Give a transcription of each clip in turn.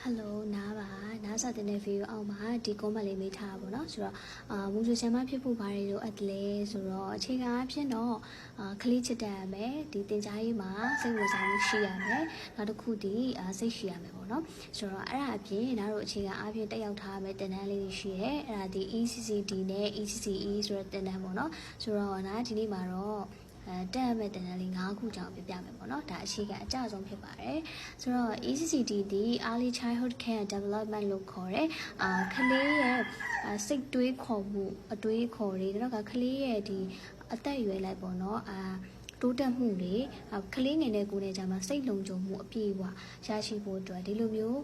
Hello နားပါနားစာတင်တဲ့ video အောက်မှာဒီ comment လေးမေးထားပါတော့ဆိုတော့မူဆိုဆံမဖြစ်ဖို့ဘာတွေလိုအပ်လဲဆိုတော့အခြေခံအဖြစ်တော့ကလေးချစ်တတ်ရမယ်ဒီတင် जा ရေးမှာစိတ်ဝင်စားမှုရှိရမယ်နောက်တစ်ခုဒီစိတ်ရှိရမယ်ပေါ့နော်ဆိုတော့အဲ့ဒါအပြင်နားတို့အခြေခံအဖြစ်တက်ရောက်ထားရမယ်တင်တန်းလေးတွေရှိရဲအဲ့ဒါဒီ ECCD နဲ့ ECCE ဆိုတဲ့တင်တန်းပေါ့နော်ဆိုတော့နားဒီနေ့မှာတော့တက်ရမယ့်တင်တန်းလေး9ခုကြောင်းပြပြမယ်ပေါ့နော်ဒါအခြေခံအကျဆုံးဖြစ်ပါတယ်ဆိုတော့ ECCD ဒီ Early Childhood Care Development လို့ခေါ်တယ်ကလေးရဲ့စိတ်တွေးခေါ်မှုအတွေးခေါ်တွေတော့ကလေးရဲ့ဒီအသက်အရွယ်လိုက်ပေါ့နော်တိုးတက်မှုတွေကလေးငယ်တဲ့ကိုယ်နဲ့ကြာမှာစိတ်လုံခြုံမှုအပြည့်အဝရရှိဖို့အတွက်ဒီလိုမျိုး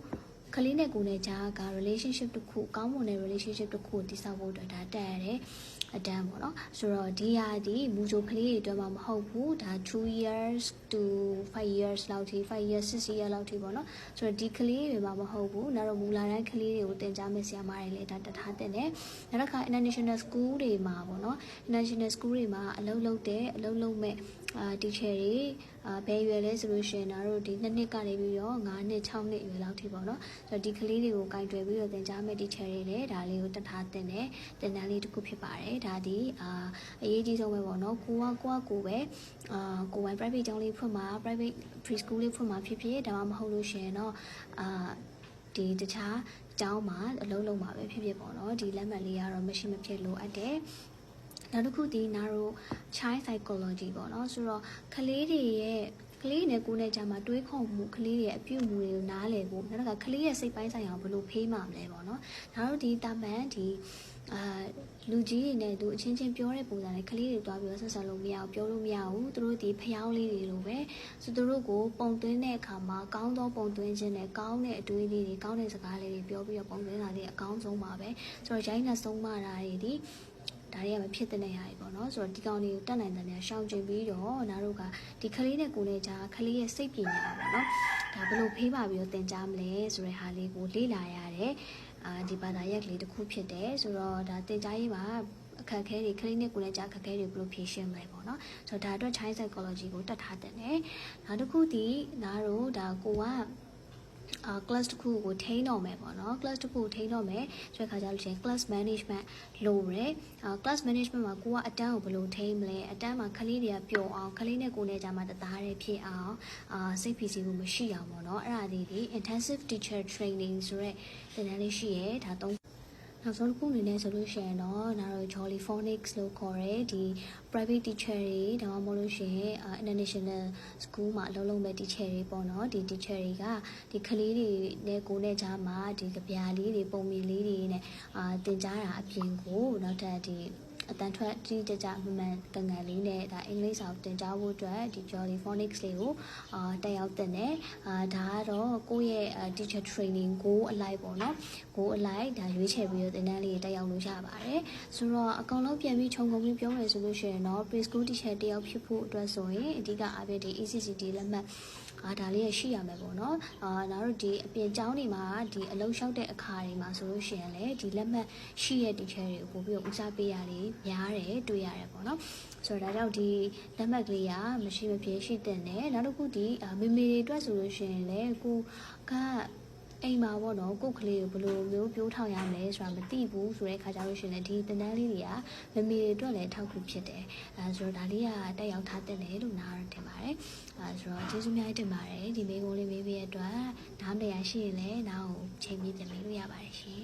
ကလေးနဲ့ကိုယ်နဲ့ကြားက relationship တစ်ခုကောင်းမွန်တဲ့ relationship တစ်ခုကိုတည်ဆောက်ဖို့အတွက်ဒါတက်ရတယ်အတန်းပေါ့နော်ဆိုတော့ဒီဟာဒီမူဆိုကလေးတွေအတွက်မှမဟုတ်ဘူးဒါ2 years to 5 years လောက်ထိ5 years 6 years လောက်ထိပေါ့နော်ဆိုတော့ဒီကလေးတွေမှမဟုတ်ဘူးနောက်တော့မူလာတန်းကလေးတွေကိုသင်ကြားမယ့်ဆရာမတွေလည်းဒါတထားတဲ့နဲ့နောက်တစ်ခါ international school တွေမှာပေါ့နော် international school တွေမှာအလုပ်လုပ်မဲ့teacher တွေဘယ်ရွယ်လဲဆိုလို့ရှိရင်တို့ဒီ2နှစ်ကနေပြီးတော့9နှစ်6နှစ်ရွယ်လောက်ထိပေါ့နော်ဆိုတော့ဒီကလေးတွေကိုကင်တွယ်ပြီးတော့သင်ကြားမယ့် teacher တွေလည်းဒါလေးကိုတထားတဲ့နဲ့တင်တန်းလေးတစ်ခုဖြစ်ပါတယ်ဒါဒီအရေးကြီးဆုံးပဲပေါ့နော်ကိုပဲကိုယ်ပိုင် private ကျောင်းလေးဖွင့်မှာ private preschool လေးဖွင့်မှာဖြစ်ဖြစ်ဒါမှမဟုတ်လို့ရှိရင်တော့ဒီတခြားကျောင်းမှာအလုပ်လုပ်မှာပဲဖြစ်ဖြစ်ပေါ့နော်ဒီလက်မှတ်လေးကတော့မရှိမဖြစ်လိုအပ်တယ်နောက်တစ်ခုဒီနာတို့ child psychology ပေါ့နော်ဆိုတော့ကလေးတွေရဲ့ကလေးနဲ့ကိုယ်နဲ့ကြာမှာတွေးခေါ်မှုကလေးရဲ့အပြုအမူတွေကိုနားလည်ဖို့နောက်ကကလေးရဲ့စိတ်ပိုင်းဆိုင်ရာဘယ်လိုဖေးမှမလဲပေါ့နော်ဒါတို့ဒီတာမန်ဒီလူကြီးတွေနဲ့သူအချင်းချင်းပြောတဲ့ပုံစံနဲ့ကလေးတွေတွားပြီးဆက်ဆံလို့မရဘူးပြောလို့မရဘူးသူတို့ဒီဖျောင်းလေးတွေလိုပဲဆိုသူတို့ကိုပုံသွင်းတဲ့အခါမှာကောင်းသောပုံသွင်းခြင်းနဲ့ကောင်းတဲ့အတွေးလေးတွေကောင်းတဲ့စကားလေးတွေပြောပြီးတော့ပုံသွင်းတာလေးအကောင်းဆုံးပါပဲဆိုတော့ရိုင်းနဲ့ဆုံးမတာတွေဒီဒါတွေကမဖြစ်တဲ့နေရာတွေပေါ့နော်ဆိုတော့ဒီကောင်တွေကိုတက်နိုင်တဲ့နေရာရှောင်ကျဉ်ပြီးတော့နားတို့ကဒီကလေးနဲ့ကိုယ်နဲ့ကြားကလေးရဲ့စိတ်ပညာပေါ့နော်ဒါဘယ်လိုဖေးပါပြီးတော့သင်ကြားမလဲဆိုတဲ့ဟာလေးကိုလေ့လာရတယ်ဒီဘာသာရပ်လေးတစ်ခုဖြစ်တယ်ဆိုတော့ဒါသင်ကြားရေးမှာအခက်အခဲတွေကလေးနဲ့ကိုယ်နဲ့ကြားအခက်အခဲတွေဘယ်လိုဖြေရှင်းမလဲပေါ့နော်ဆိုတော့ဒါအတွက် child psychology ကိုတက်ထားတဲ့နဲ့နောက်တစ်ခုဒီနားတို့ဒါကိုကclass တစ်ခုကိုထိန်းတော့မယ်ပေါ့နော် class တစ်ခုကိုထိန်းတော့မယ်ဆိုတဲ့ခါကျလို့ရှိရင် class management လို့ရယ် class management မှာကိုကအတန်းကိုဘယ်လိုထိန်းမလဲအတန်းမှာကလေးတွေကပျော်အောင်ကလေးနဲ့ကိုယ်နဲ့ကြာမှာတသားတည်းဖြစ်အောင်စိတ်ဖိစီးမှုမရှိအောင်ပေါ့နော်အဲ့ဒါလေးဒီ intensive teacher training ဆိုတဲ့သင်တန်းလေးရှိရယ်ဒါနောက်ဆုံးတစ်ခုအနေနဲ့ဆိုလို့ရှိရင်တော့နားတော့ Jolly Phonics လို့ခေါ်တဲ့ဒီ private teacher တွေဒါမှမဟုတ်လို့ရှိရင်international school မှာအလုပ်လုပ်မဲ့ teacher တွေပေါ့နော်ဒီ teacher တွေကဒီကလေးတွေနဲ့ကိုယ်နဲ့ကြားမှာဒီကြပြားလေးတွေပုံမြင်လေးတွေနဲ့သင်ကြားတာအပြင်ကိုနောက်ထပ်ဒီအတန်ထွက်ကြီးကြမှန်ကန်ကန်လေးနဲ့ဒါအင်္ဂလိပ်စာကိုသင်ကြားဖို့အတွက်ဒီ Jolly Phonics လေးကိုတက်ရောက်တဲ့နဲ့ဒါကတော့ကိုယ့်ရဲ့ teacher training ကိုအလိုက်ပေါ့နော်ကိုအလိုက်ဒါရွေးချယ်ပြီးတော့သင်တန်းလေးတက်ရောက်လို့ရပါတယ်ဆိုတော့အကောင်လုံးပြန်ပြီးခြုံငုံပြီးပြောမယ်ဆိုလို့ရှိရင်တော့ preschool teacher တယောက်ဖြစ်ဖို့အတွက်ဆိုရင်အဓိကအဖြစ်ဒီ ECCD လက်မှတ်ဒါလေးရရှိရမယ်ပေါ့နော်နောက်တို့ဒီအပြင်ကျောင်းတွေမှာဒီအလုံးလျှောက်တဲ့အခါတွေမှာဆိုလို့ရှိရင်လည်းဒီလက်မှတ်ရှိတဲ့ teacher တွေကိုပို့ပြီးတော့ဦးစားပေးရတယ်များတယ်တွေ့ရတယ်ပေါ့နော်ဆိုတော့ဒါကြောင့်ဒီလက်မှတ်ကလေးကမရှိမဖြစ်ရှိတဲ့နဲ့နောက်တစ်ခုဒီမေမေတွေအတွက်ဆိုလို့ရှိရင်လည်းကိုကအိမ်မှာပေါ့နော်ကိုယ်ကလေးကိုဘယ်လိုမျိုးပြိုးထောင်ရမလဲဆိုတာမသိဘူးဆိုတဲ့ခါကျလို့ရှိရင်ဒီတန်းတန်းလေးတွေကမမေတွေအတွက်လည်းထောက်ကူဖြစ်တယ်ဆိုတော့ဒါလေးကတက်ရောက်ထားတဲ့လေလို့နားရထင်ပါတယ်ဆိုတော့ကျေးဇူးများတင်ပါတယ်ဒီမိကုန်းလေးမေးပေးရတဲ့အတွက်နားမရရှိရင်လည်းနောက်ချိန်ပြီးတင်ပေးလို့ရပါတယ်ရှင်